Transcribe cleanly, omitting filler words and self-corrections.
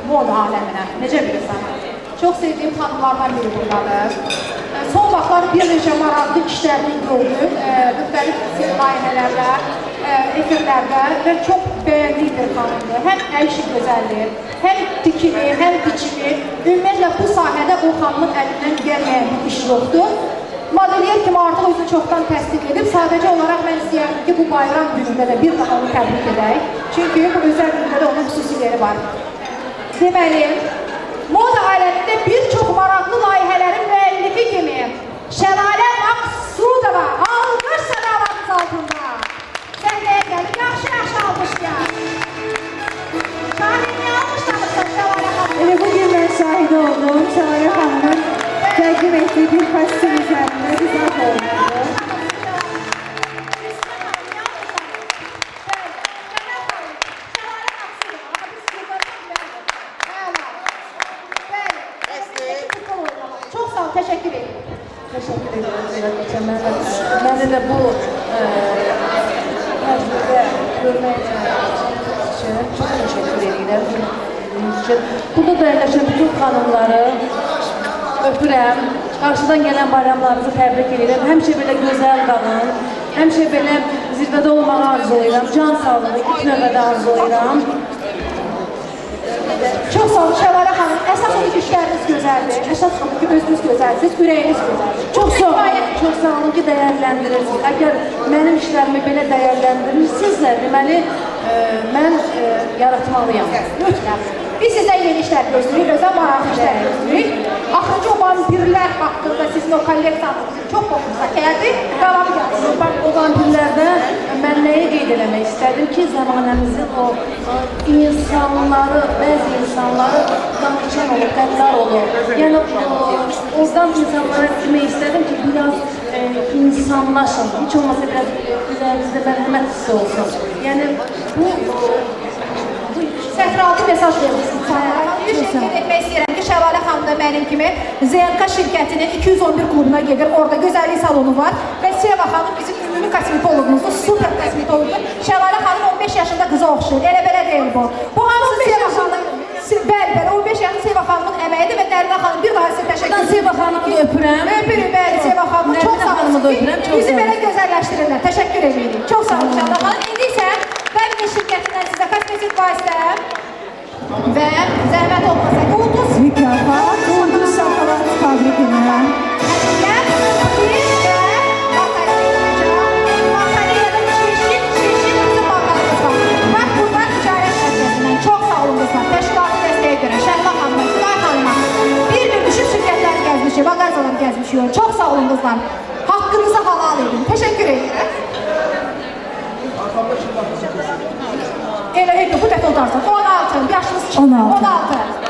moda aləminə. Necə bilirsən? Çox sevdiyim xanımlardan biri bundadır. Son vaxtlar bir neçə maraqlı işlərini gördüm. Müxtəlif layihələrdə, efirlərdə və çox bəyəndiğim bir xanımdır. Həm əl işi gözəlliyi, həm dikimi, həm biçimi. Ümumiyyətlə bu sahədə o xanımın əlindən gəlməyən bir iş yoxdur. Modeliyer kimi artıq özünü çoxdan təsdiq edib, sadəcə olaraq mən istəyərdim ki, bu bayram günündə də bir daha onu təbrik edək. Çünki bu özəl gündə də onun xüsusiləri var. Deməli, moda aləmində bir çox maraqlı layihələrin müəllifi kimi Şəlalə Maqsudova alqış sədalarınız altında. Səhnəyə gəlib, yaxşı alqış gəl. Şahin, niyə alqışlamışsın Şəlalə xanım? Elə bugün mən şahid oldum. Şəlalə xanımın təqdim etdiyi bir kostyum üzərində güzel olmalı. Çox sağ ol, təşəkkür ederim. Təşəkkür ederim. Mənə də bu məcburda görmək üçün çox təşəkkür edirəm. Burada da əyləşən bütün xanımları öpürəm. Qarşıdan gələn bayramlarınızı təbrik edirəm. Həmişə belə gözəl qalın. Həmişə belə zirvədə olmağı arzulayıram. Can sağlığı ilk növbədə arzulayıram. Çox sağ olun Şəlalə xanım. Əsas odur ki, işləriniz gözəldir. Əsas odur ki, özünüz gözəlsiniz, ürəyiniz gözəldir. Çox sağ olun ki, dəyərləndirirsiniz. Əgər mənim işlərimi belə dəyərləndirirsinizsə, deməli, mən yaratmalıyam. Biz sizdən yeni işlər gözləyirik, özəl maraqlı işlər gözləyirik. Axırıncı o vampirlər haqqında sizin o kolleksiyanız çox xoşunuza gəldi. Qalanı gəlsin. Bax, o vampirlərdə mən nəyi qeyd eləmək istədim ki, zamanəmizin o insanları, bəzi insanları danışan olur, qəddar olur. Yəni, oradan insanlara demək istədim ki, biraz insanlaşın. Heç olmasa biraz üzərinizdə mərhəmət hissi olsun. Yəni, bu sətraltı mesaj verirsiniz. Bir şey qeyd etmək istəyirəm ki, Şəlalə xanım da mənim kimi ZNK şirkətinin 211 klubuna gedir. Orada gözəllik salonu var və Seva xanım bizim ümumi kosmetologumuzdur, super kosmetologdur. Şəlalə xanım 15 yaşında qıza oxşayır. Elə belə deyil bu. Bu hamısı Seva xanım. Bəli, 15 yaşında Seva xanımın əməyidir və Nəriman xanım bir daha sizə təşəkkür edirəm. Seva xanımı da öpürəm. Öpürüm, bəli, Seva xanımı. Çox sağ olun ki, bizi belə gözəlləşdirirlər. Təşəkkür edirik. Çox sağ olun Şəlalə xanım. İndi isə Bəbinə şirkətindən sizə kosmetik vasitə və zəhmət olmasa Ulduz mükafat, Ulduz şokolad fabrikinə. Hədiyyət, bir və batareyadan çeşit bizim banqlarımız var. Bax, burada ticarət şirkətindən çox sağ olun qızlar. Təşkilatı dəstəyə görə Şəhla xanıma, Sülay xanıma bir düşüb şirkətləri gəzmişik, mağazaları gəzmişik. Çox sağ olun qızlar. Haqqınızı halal edin. Təşəkkür edirəm. Elə bu dəfə otarsan. 16, yaşınız çıxdı. 16.